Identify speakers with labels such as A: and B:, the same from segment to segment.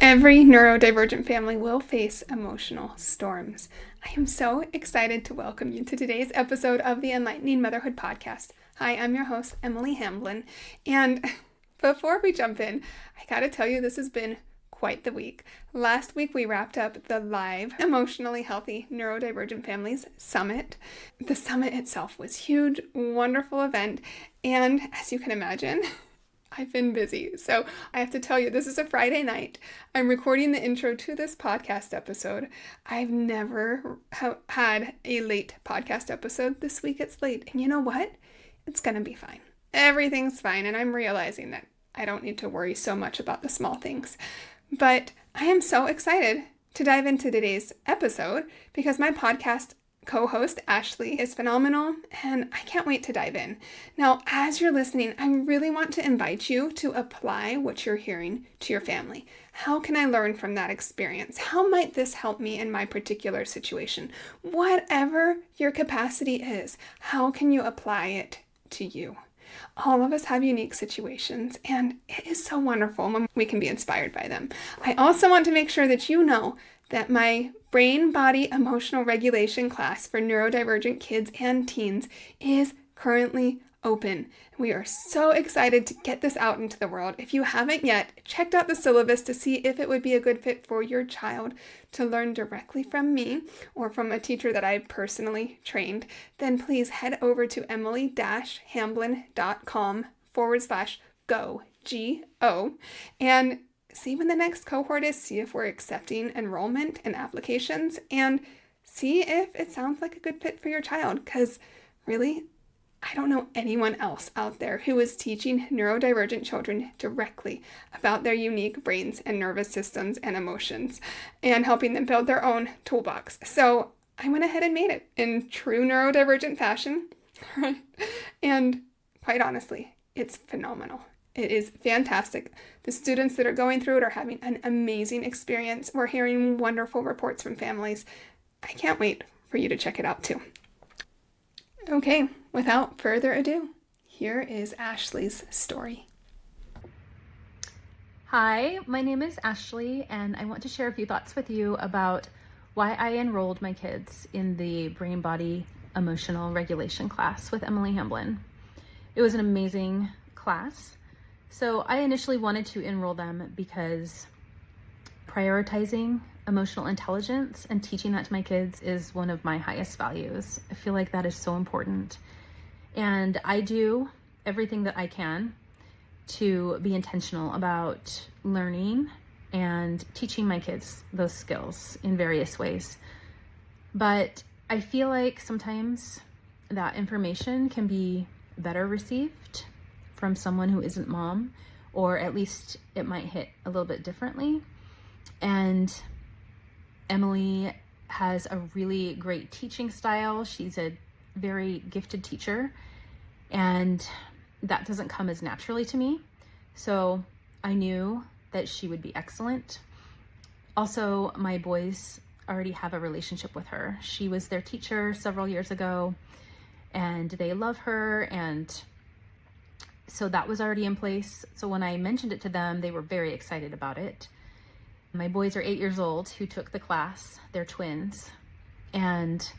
A: Every neurodivergent family will face emotional storms. I am so excited to welcome you to today's episode of the Enlightening Motherhood Podcast. Hi, I'm your host, Emily Hamblin. And before we jump in, I gotta tell you, this has been quite the week. Last week, we wrapped up the live Emotionally Healthy Neurodivergent Families Summit. The summit itself was a huge, wonderful event. And as you can imagine, I've been busy. So I have to tell you, this is a Friday night. I'm recording the intro to this podcast episode. I've never had a late podcast episode. This week it's late. And you know what? It's going to be fine. Everything's fine. And I'm realizing that I don't need to worry so much about the small things. But I am so excited to dive into today's episode because my podcast co-host Ashley is phenomenal and I can't wait to dive in. Now, as you're listening, I really want to invite you to apply what you're hearing to your family. How can I learn from that experience? How might this help me in my particular situation? Whatever your capacity is, how can you apply it to you? All of us have unique situations, and it is so wonderful when we can be inspired by them. I also want to make sure that you know that my brain, body, emotional regulation class for neurodivergent kids and teens is currently open. We are so excited to get this out into the world. If you haven't yet checked out the syllabus to see if it would be a good fit for your child to learn directly from me or from a teacher that I personally trained, then please head over to emily-hamblin.com/go, G-O, and see when the next cohort is, see if we're accepting enrollment and applications, and see if it sounds like a good fit for your child. Because really, I don't know anyone else out there who is teaching neurodivergent children directly about their unique brains and nervous systems and emotions and helping them build their own toolbox. So I went ahead and made it in true neurodivergent fashion, right? And quite honestly, it's phenomenal. It is fantastic. The students that are going through it are having an amazing experience. We're hearing wonderful reports from families. I can't wait for you to check it out too. Okay, without further ado, here is Ashley's story.
B: Hi, my name is Ashley, and I want to share a few thoughts with you about why I enrolled my kids in the Brain Body Emotional Regulation class with Emily Hamblin. It was an amazing class. So I initially wanted to enroll them because prioritizing emotional intelligence and teaching that to my kids is one of my highest values. I feel like that is so important. And I do everything that I can to be intentional about learning and teaching my kids those skills in various ways. But I feel like sometimes that information can be better received from someone who isn't mom, or at least it might hit a little bit differently. And Emily has a really great teaching style. She's a very gifted teacher, and that doesn't come as naturally to me. So I knew that she would be excellent. Also, my boys already have a relationship with her. She was their teacher several years ago, and they love her, and so that was already in place. So when I mentioned it to them, they were very excited about it. My boys are 8 years old who took the class. They're twins. And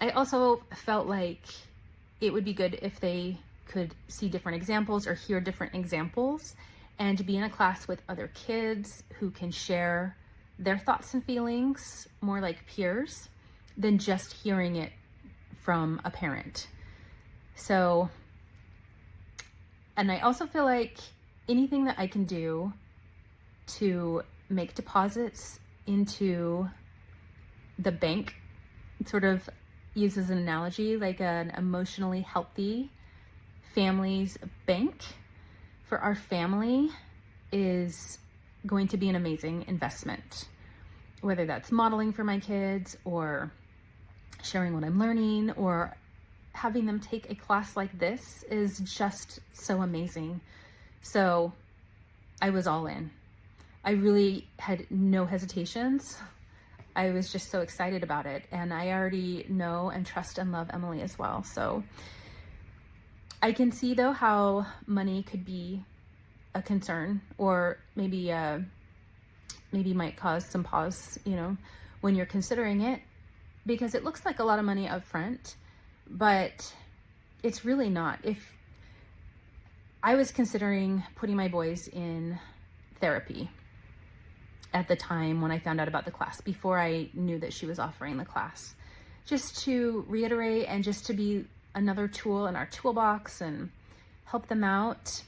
B: I also felt like it would be good if they could see different examples or hear different examples and to be in a class with other kids who can share their thoughts and feelings more like peers than just hearing it from a parent. So, and I also feel like anything that I can do to make deposits into the bank, sort of uses an analogy like an emotionally healthy family's bank for our family, is going to be an amazing investment. Whether that's modeling for my kids or sharing what I'm learning or having them take a class like this is just so amazing. So I was all in. I really had no hesitations. I was just so excited about it. And I already know and trust and love Emily as well. So I can see though how money could be a concern, or maybe maybe might cause some pause, when you're considering it, because it looks like a lot of money up front, but it's really not. If I was considering putting my boys in therapy at the time when I found out about the class, before I knew that she was offering the class, just to reiterate and just to be another tool in our toolbox and help them out,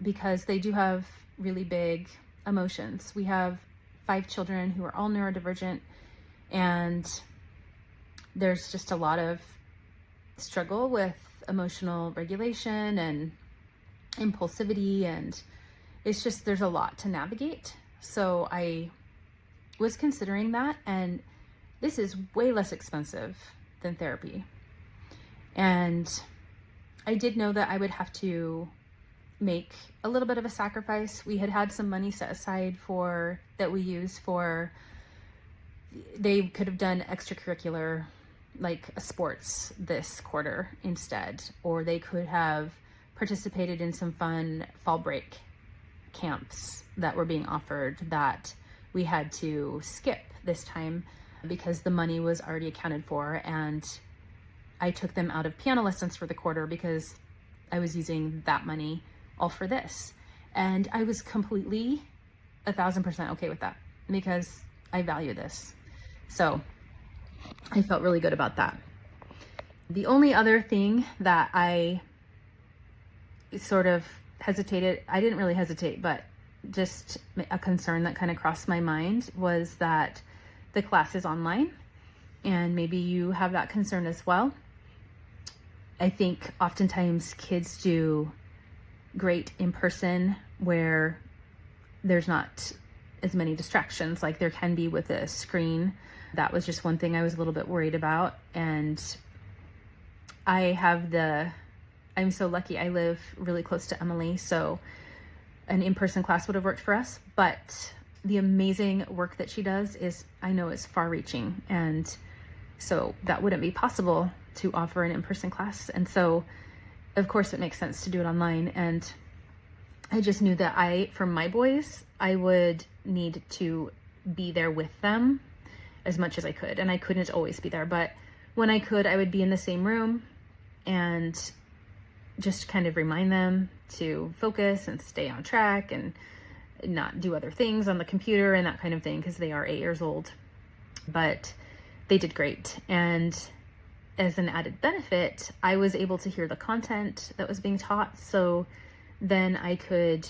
B: because they do have really big emotions. We have 5 children who are all neurodivergent, and there's just a lot of struggle with emotional regulation and impulsivity, and it's just, there's a lot to navigate. So I was considering that, and this is way less expensive than therapy. And I did know that I would have to make a little bit of a sacrifice. We had some money set aside that we use for, they could have done extracurricular, like a sports this quarter instead, or they could have participated in some fun fall break camps that were being offered that we had to skip this time because the money was already accounted for, and I took them out of piano lessons for the quarter because I was using that money all for this. And I was completely 1,000% okay with that because I value this. So I felt really good about that. The only other thing that I sort of hesitated, I didn't really hesitate, but just a concern that kind of crossed my mind was that the class is online, and maybe you have that concern as well. I think oftentimes kids do great in person where there's not as many distractions like there can be with a screen. That was just one thing I was a little bit worried about. And I'm so lucky. I live really close to Emily, so an in-person class would have worked for us. But the amazing work that she does I know is far-reaching, and so that wouldn't be possible to offer an in-person class. And so, of course, it makes sense to do it online. And I just knew that for my boys, I would need to be there with them as much as I could. And I couldn't always be there, but when I could, I would be in the same room and just kind of remind them to focus and stay on track and not do other things on the computer and that kind of thing, because they are 8 years old. But they did great. And as an added benefit, I was able to hear the content that was being taught. So then I could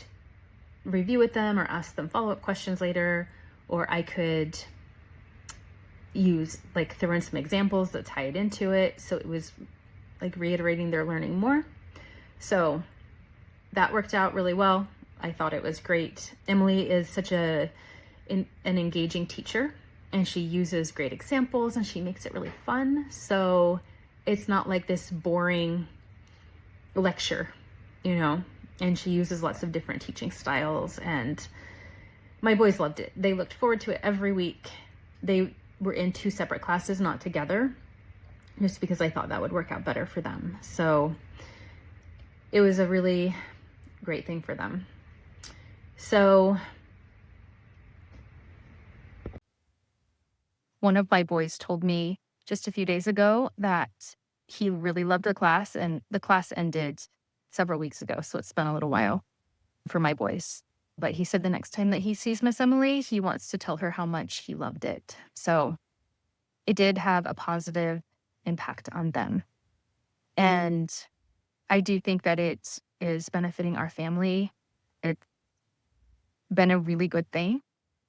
B: review with them or ask them follow-up questions later, or I could throw in some examples that tied into it. So it was like reiterating their learning more. So that worked out really well. I thought it was great. Emily is such an engaging teacher, and she uses great examples and she makes it really fun. So it's not like this boring lecture, and she uses lots of different teaching styles, and my boys loved it. They looked forward to it every week. They were in 2 separate classes, not together, just because I thought that would work out better for them. So it was a really great thing for them. So one of my boys told me just a few days ago that he really loved the class, and the class ended several weeks ago, so it's been a little while for my boys. But he said the next time that he sees Miss Emily, he wants to tell her how much he loved it. So it did have a positive impact on them. And I do think that it is benefiting our family. It's been a really good thing.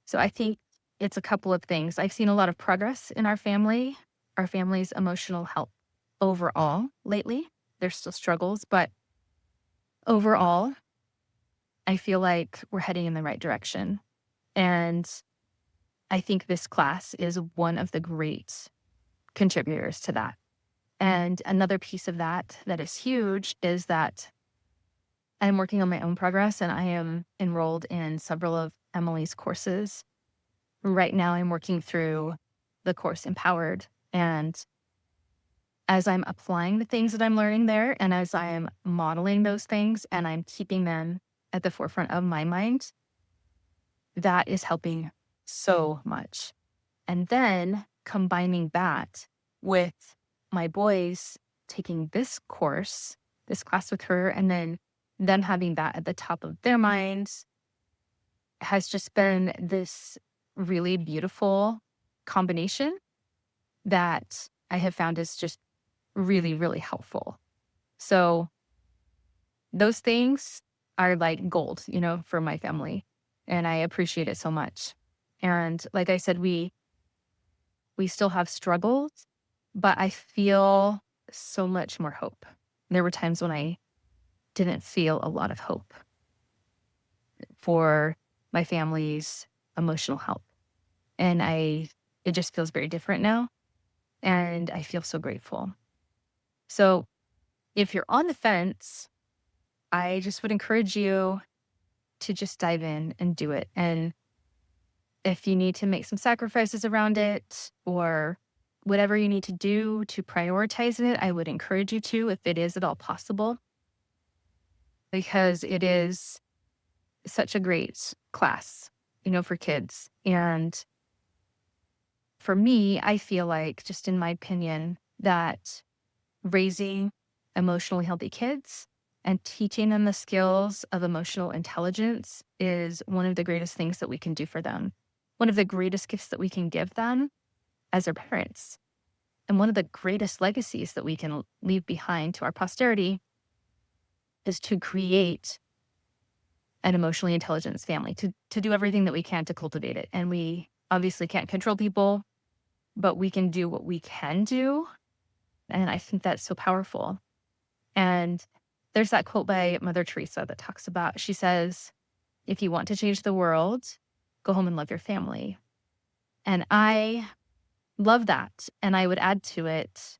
B: So I think it's a couple of things. I've seen a lot of progress in our family's emotional health overall lately. There's still struggles, but overall, I feel like we're heading in the right direction. And I think this class is one of the great contributors to that. And another piece of that is huge is that I'm working on my own progress, and I am enrolled in several of Emily's courses. Right now, I'm working through the course Empowered. And as I'm applying the things that I'm learning there, and as I am modeling those things, and I'm keeping them at the forefront of my mind,
C: that is helping so much. And then combining that with my boys taking this course, this class with her, and then them having that at the top of their minds has just been this really beautiful combination that I have found is just really, really helpful. So those things are like gold, for my family. And I appreciate it so much. And like I said, we still have struggles, but I feel so much more hope. There were times when I didn't feel a lot of hope for my family's emotional health. And it just feels very different now. And I feel so grateful. So if you're on the fence, I just would encourage you to just dive in and do it. And if you need to make some sacrifices around it or whatever you need to do to prioritize it, I would encourage you to, if it is at all possible, because it is such a great class, for kids. And for me, I feel like, just in my opinion, that raising emotionally healthy kids and teaching them the skills of emotional intelligence is one of the greatest things that we can do for them. One of the greatest gifts that we can give them as their parents. And one of the greatest legacies that we can leave behind to our posterity is to create an emotionally intelligent family, to do everything that we can to cultivate it. And we obviously can't control people, but we can do what we can do. And I think that's so powerful. And there's that quote by Mother Teresa that talks about, she says, if you want to change the world, go home and love your family. And I love that. And I would add to it,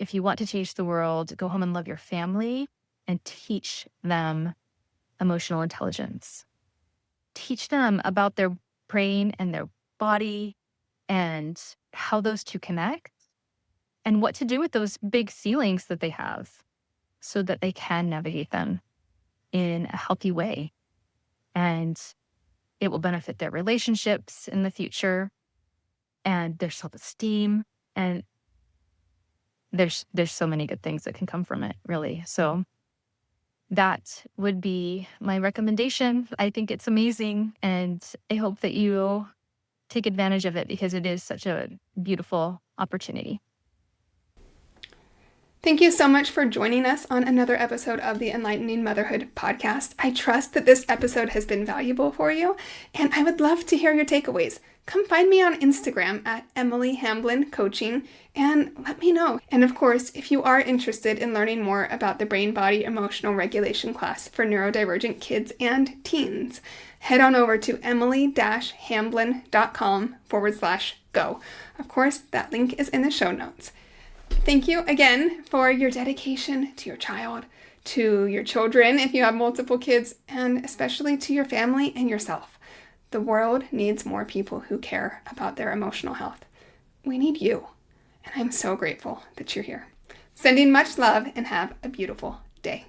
C: if you want to change the world, go home and love your family and teach them emotional intelligence. Teach them about their brain and their body and how those two connect and what to do with those big ceilings that they have so that they can navigate them in a healthy way. And it will benefit their relationships in the future and their self-esteem. And there's so many good things that can come from it, really. So that would be my recommendation. I think it's amazing. And I hope that you take advantage of it because it is such a beautiful opportunity.
A: Thank you so much for joining us on another episode of the Enlightening Motherhood podcast. I trust that this episode has been valuable for you, and I would love to hear your takeaways. Come find me on Instagram at Emily Hamblin Coaching and let me know. And of course, if you are interested in learning more about the Brain Body Emotional Regulation class for neurodivergent kids and teens, head on over to emily-hamblin.com/go. Of course, that link is in the show notes. Thank you again for your dedication to your child, to your children if you have multiple kids, and especially to your family and yourself. The world needs more people who care about their emotional health. We need you, and I'm so grateful that you're here. Sending much love and have a beautiful day.